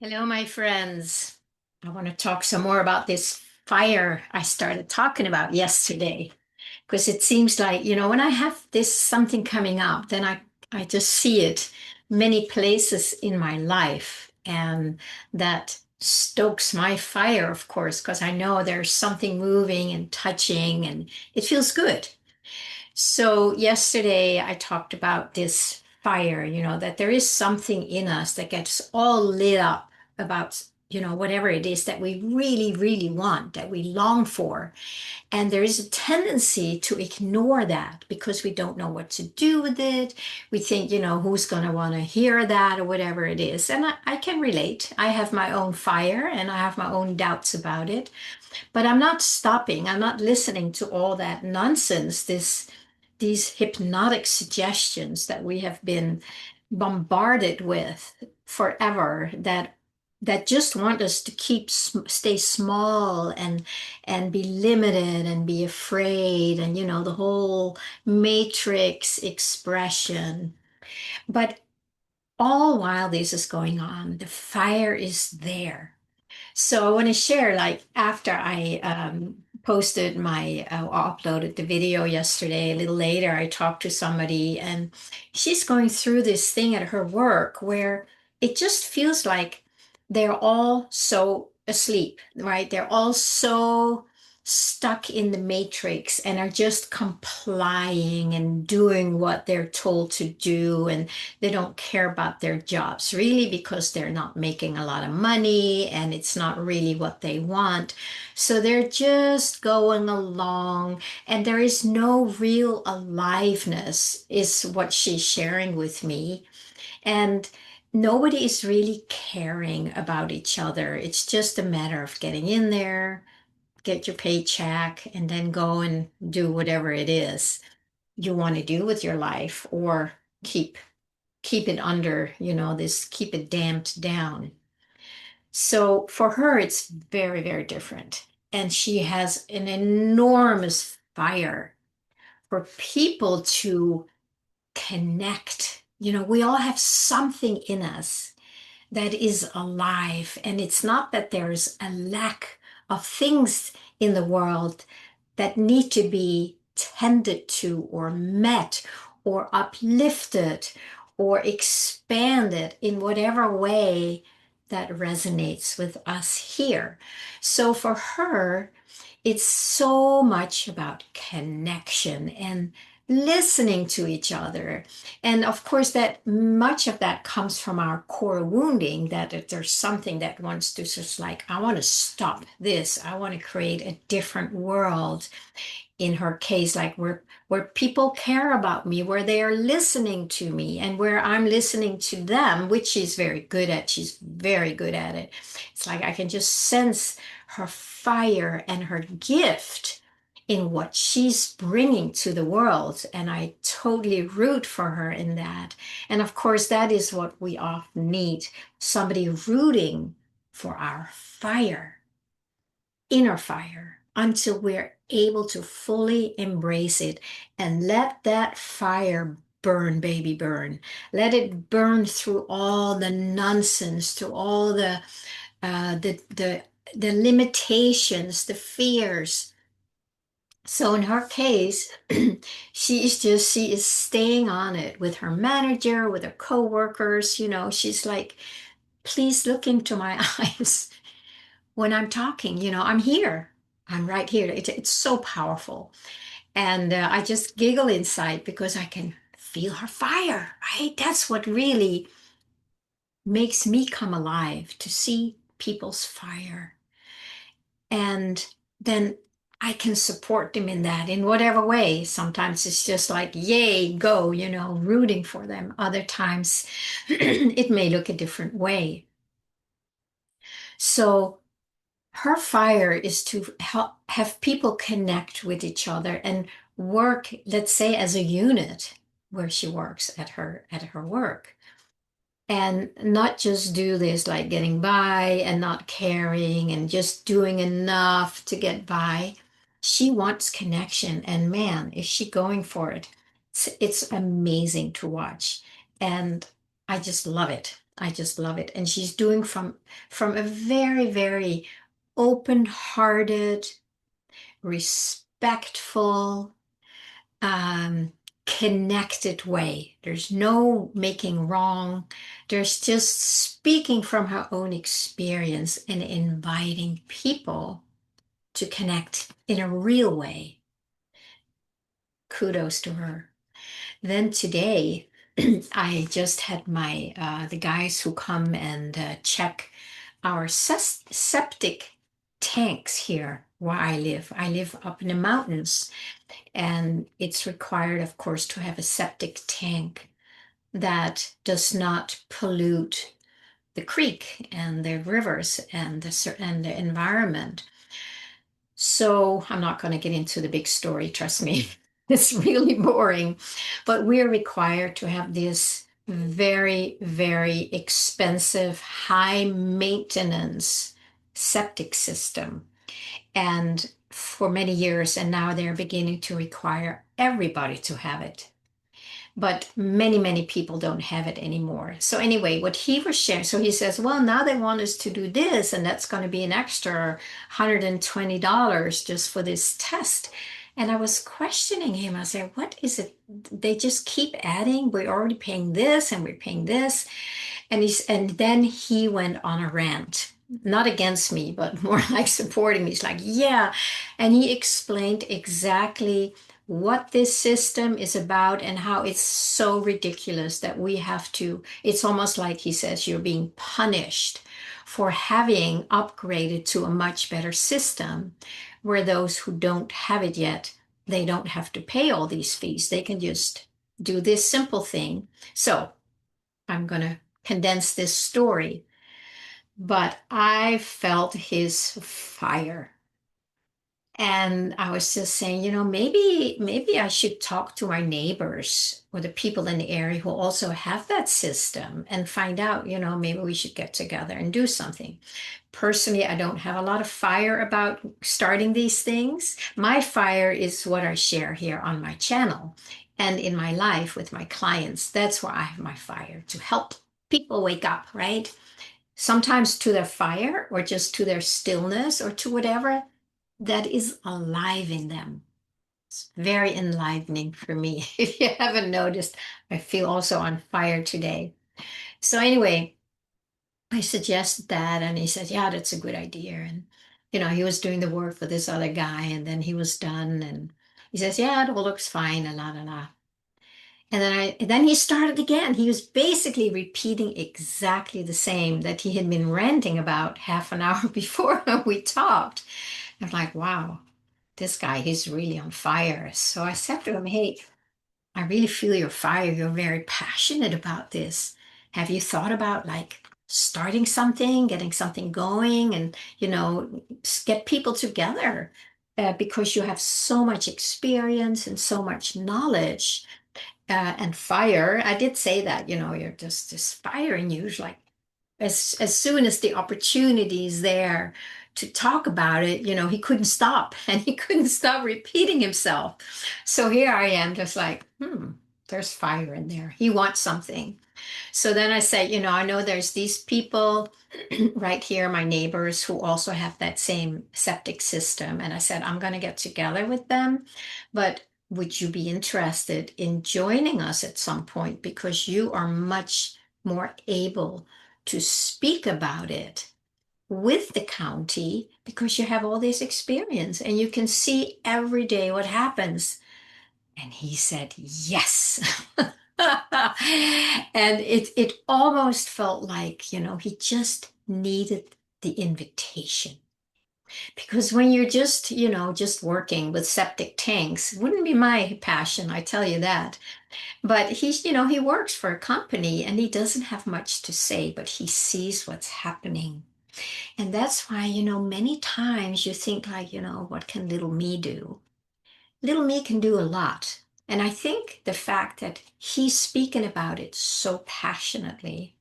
Hello, my friends. I want to talk some more about this fire I started talking about yesterday because it seems like, when I have this something coming up, then I just see it many places in my life, and that stokes my fire, of course, because I know there's something moving and touching and it feels good. So yesterday I talked about this fire, that there is something in us that gets all lit up about, whatever it is that we really, really want, that we long for. And there is a tendency to ignore that because we don't know what to do with it. We think, who's going to want to hear that or whatever it is. And I can relate. I have my own fire and I have my own doubts about it. But I'm not stopping. I'm not listening to all that nonsense, these hypnotic suggestions that we have been bombarded with forever that just want us to stay small and be limited and be afraid and the whole matrix expression. But all while this is going on, the fire is there. So I want to share, like, after I posted uploaded the video yesterday, a little later, I talked to somebody and she's going through this thing at her work where it just feels like they're all so asleep, right? They're all so stuck in the matrix and are just complying and doing what they're told to do. And they don't care about their jobs really because they're not making a lot of money and it's not really what they want. So they're just going along and there is no real aliveness, is what she's sharing with me. And nobody is really caring about each other. It's just a matter of getting in there, get your paycheck, and then go and do whatever it is you want to do with your life, or keep keep it under, this, keep it damped down. So for her, it's very, very different. And she has an enormous fire for people to connect. We all have something in us that is alive. And it's not that there's a lack of things in the world that need to be tended to or met or uplifted or expanded in whatever way that resonates with us here. So for her, it's so much about connection and listening to each other. And of course, that much of that comes from our core wounding, that if there's something that wants to just like, I want to stop this, I want to create a different world. In her case, like where people care about me, where they are listening to me, and where I'm listening to them, which she's very good at. She's very good at it. It's like I can just sense her fire and her gift in what she's bringing to the world, and I totally root for her in that. And of course, that is what we often need, somebody rooting for our fire, inner fire, until we're able to fully embrace it and let that fire burn, baby, burn. Let it burn through all the nonsense, through all the limitations, the fears. So in her case, she is staying on it with her manager, with her coworkers. She's like, please look into my eyes when I'm talking. I'm here. I'm right here. It's so powerful. And I just giggle inside because I can feel her fire, right? That's what really makes me come alive, to see people's fire. And then I can support them in that in whatever way. Sometimes it's just like, yay, go, rooting for them. Other times it may look a different way. So her fire is to help have people connect with each other and work, let's say, as a unit where she works at her work. And not just do this like getting by and not caring and just doing enough to get by. She wants connection, and man, is she going for it. It's amazing to watch. And I just love it. I just love it. And she's doing from a very, very open-hearted, respectful, um, connected way. There's no making wrong. There's just speaking from her own experience and inviting people to connect in a real way. Kudos to her. Then today, I just had my the guys who come and check our septic tanks here where I live. I live up in the mountains, and it's required, of course, to have a septic tank that does not pollute the creek and the rivers and the environment. So I'm not going to get into the big story, trust me. It's really boring. But we're required to have this very, very expensive, high maintenance septic system. And for many years, and now they're beginning to require everybody to have it, but many, many people don't have it anymore. So anyway, what he was sharing, so he says, well, now they want us to do this, and that's going to be an extra $120 just for this test. And I was questioning him. I said, what is it? They just keep adding. We're already paying this and we're paying this. And then he went on a rant, not against me, but more like supporting me. He's like, yeah. And he explained exactly what this system is about and how it's so ridiculous that we have to, it's almost like he says, you're being punished for having upgraded to a much better system, where those who don't have it yet, they don't have to pay all these fees. They can just do this simple thing. So I'm going to condense this story, but I felt his fire. And I was just saying, maybe I should talk to our neighbors or the people in the area who also have that system and find out, maybe we should get together and do something. Personally, I don't have a lot of fire about starting these things. My fire is what I share here on my channel and in my life with my clients. That's where I have my fire, to help people wake up, right? Sometimes to their fire or just to their stillness or to whatever that is alive in them. It's very enlivening for me. If you haven't noticed, I feel also on fire today. So anyway, I suggested that, and he said, yeah, that's a good idea. And he was doing the work for this other guy, and then he was done, and he says, yeah, it all looks fine, and la la la. And then he started again. He was basically repeating exactly the same that he had been ranting about half an hour before we talked. I was like, wow, this guy, he's really on fire. So I said to him, hey, I really feel your fire. You're very passionate about this. Have you thought about like starting something, getting something going, and, get people together? Because you have so much experience and so much knowledge and fire. I did say that, you're just this fire in you. It's like as soon as the opportunity is there to talk about it, he couldn't stop and he couldn't stop repeating himself. So here I am, just like, there's fire in there. He wants something. So then I said, I know there's these people right here, my neighbors, who also have that same septic system. And I said, I'm going to get together with them, but would you be interested in joining us at some point? Because you are much more able to speak about it with the county because you have all this experience and you can see every day what happens. And he said, yes. And it almost felt like, he just needed the invitation. Because when you're just working with septic tanks, wouldn't be my passion, I tell you that. But he works for a company and he doesn't have much to say, but he sees what's happening. And that's why, many times you think like, what can little me do? Little me can do a lot. And I think the fact that he's speaking about it so passionately,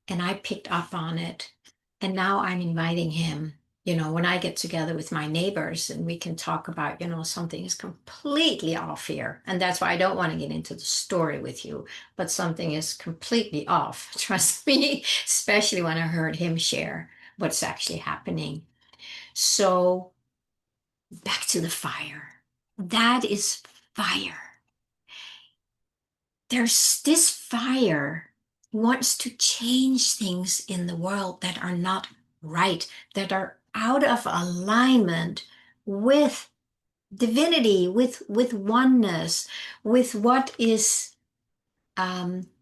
and I picked up on it, and now I'm inviting him. when I get together with my neighbors and we can talk about, something is completely off here. And that's why I don't want to get into the story with you, but something is completely off. Trust me, especially when I heard him share what's actually happening. So back to the fire. That is fire. There's this fire wants to change things in the world that are not right, that are out of alignment with divinity, with oneness, with what is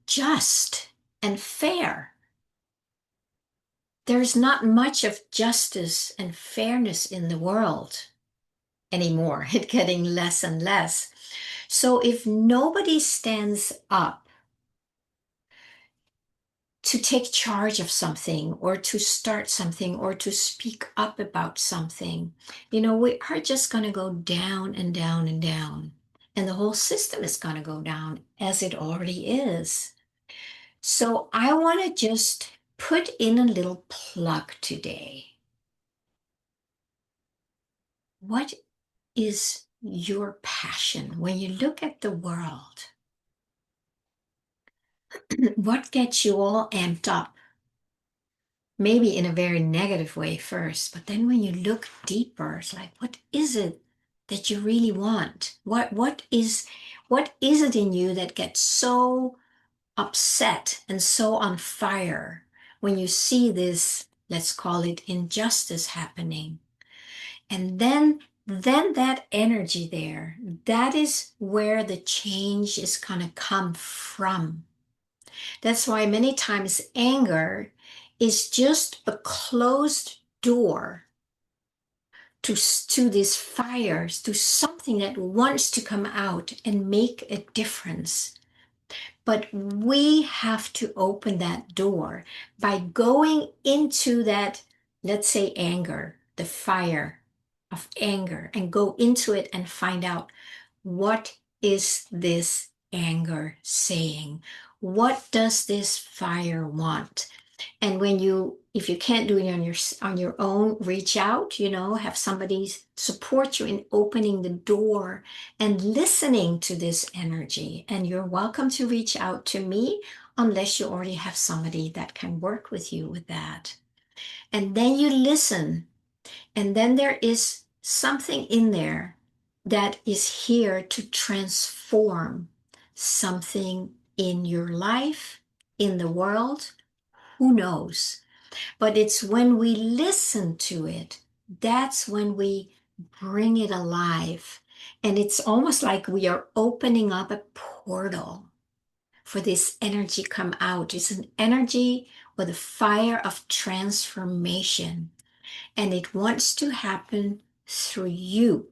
just and fair. There's not much of justice and fairness in the world anymore. It's getting less and less. So if nobody stands up to take charge of something or to start something or to speak up about something, we are just going to go down and down and down. And the whole system is going to go down as it already is. So I want to just put in a little plug today. What is your passion when you look at the world? What gets you all amped up? Maybe in a very negative way first, but then when you look deeper, it's like, what is it that you really want? What is it in you that gets so upset and so on fire when you see this, let's call it injustice happening? And then that energy there, that is where the change is gonna come from. That's why many times anger is just a closed door to these fires, to something that wants to come out and make a difference. But we have to open that door by going into that, let's say, anger, the fire of anger, and go into it and find out, what is this anger saying? What does this fire want? And if you can't do it on your own, reach out, have somebody support you in opening the door and listening to this energy. And you're welcome to reach out to me unless you already have somebody that can work with you with that. And then you listen. And then there is something in there that is here to transform something in your life, in the world. Who knows? But it's when we listen to it, that's when we bring it alive. And it's almost like we are opening up a portal for this energy come out. It's an energy with a fire of transformation. And it wants to happen through you.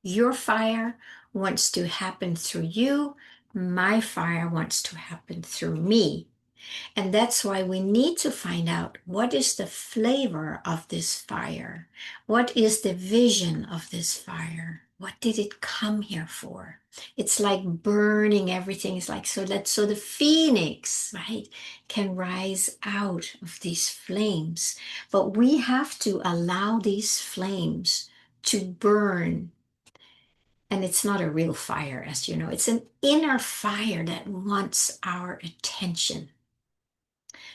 Your fire wants to happen through you. My fire wants to happen through me. And that's why we need to find out, what is the flavor of this fire? What is the vision of this fire? What did it come here for? It's like burning everything. It's like so the phoenix, right, can rise out of these flames. But we have to allow these flames to burn. And it's not a real fire, as you know. It's an inner fire that wants our attention.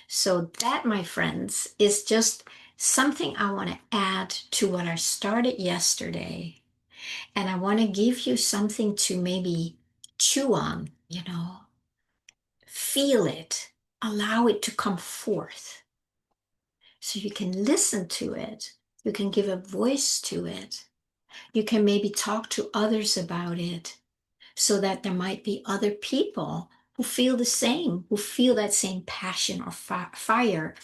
So that, my friends, is just something I want to add to what I started yesterday. And I want to give you something to maybe chew on, feel it, allow it to come forth. So you can listen to it. You can give a voice to it. You can maybe talk to others about it so that there might be other people who feel the same, who feel that same passion or fire.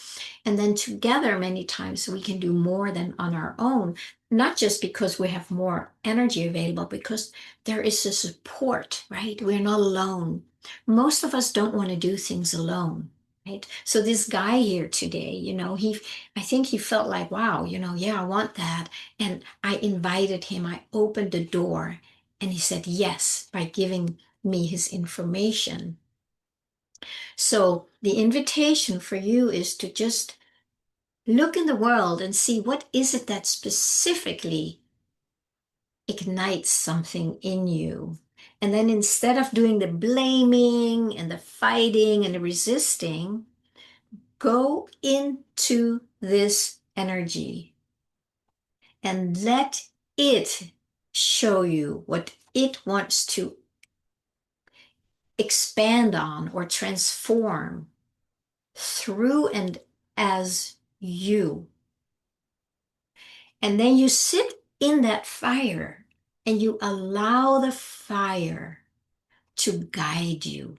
And then together, many times, we can do more than on our own, not just because we have more energy available, because there is a support, right? We're not alone. Most of us don't want to do things alone. Right. So this guy here today, I think he felt like, wow, yeah, I want that. And I invited him, I opened the door, and he said yes by giving me his information. So the invitation for you is to just Look in the world and see what is it that specifically ignites something in you. And then instead of doing the blaming and the fighting and the resisting, go into this energy and let it show you what it wants to expand on or transform through and as you. And then you sit in that fire and you allow the fire to guide you.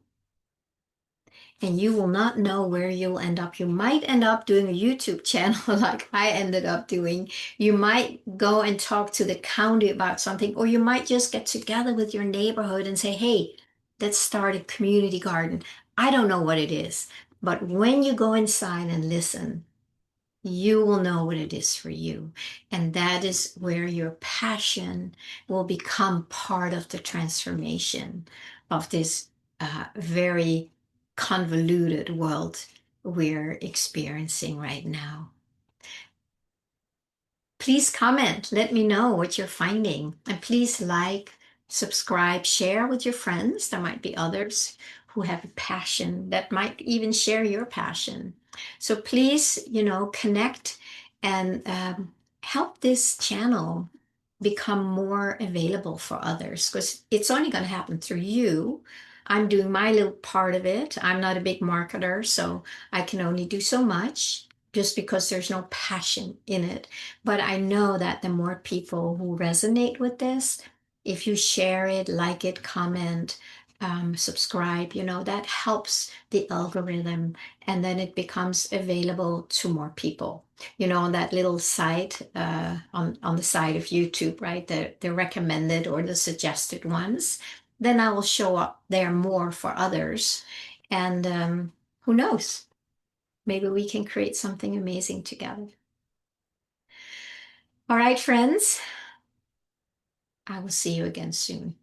And you will not know where you'll end up. You might end up doing a YouTube channel like I ended up doing. You might go and talk to the county about something, or you might just get together with your neighborhood and say, hey, let's start a community garden. I don't know what it is, but when you go inside and listen, you will know what it is for you. And that is where your passion will become part of the transformation of this very convoluted world we're experiencing right now. Please comment, let me know what you're finding, and please like, subscribe, share with your friends. There might be others who have a passion that might even share your passion. So please, connect and help this channel become more available for others, because it's only going to happen through you. I'm doing my little part of it. I'm not a big marketer, so I can only do so much just because there's no passion in it. But I know that the more people who resonate with this, if you share it, like it, comment, subscribe, that helps the algorithm, and then it becomes available to more people. On that little site, on the side of YouTube, right? The recommended or the suggested ones. Then I will show up there more for others. And who knows? Maybe we can create something amazing together. All right, friends, I will see you again soon.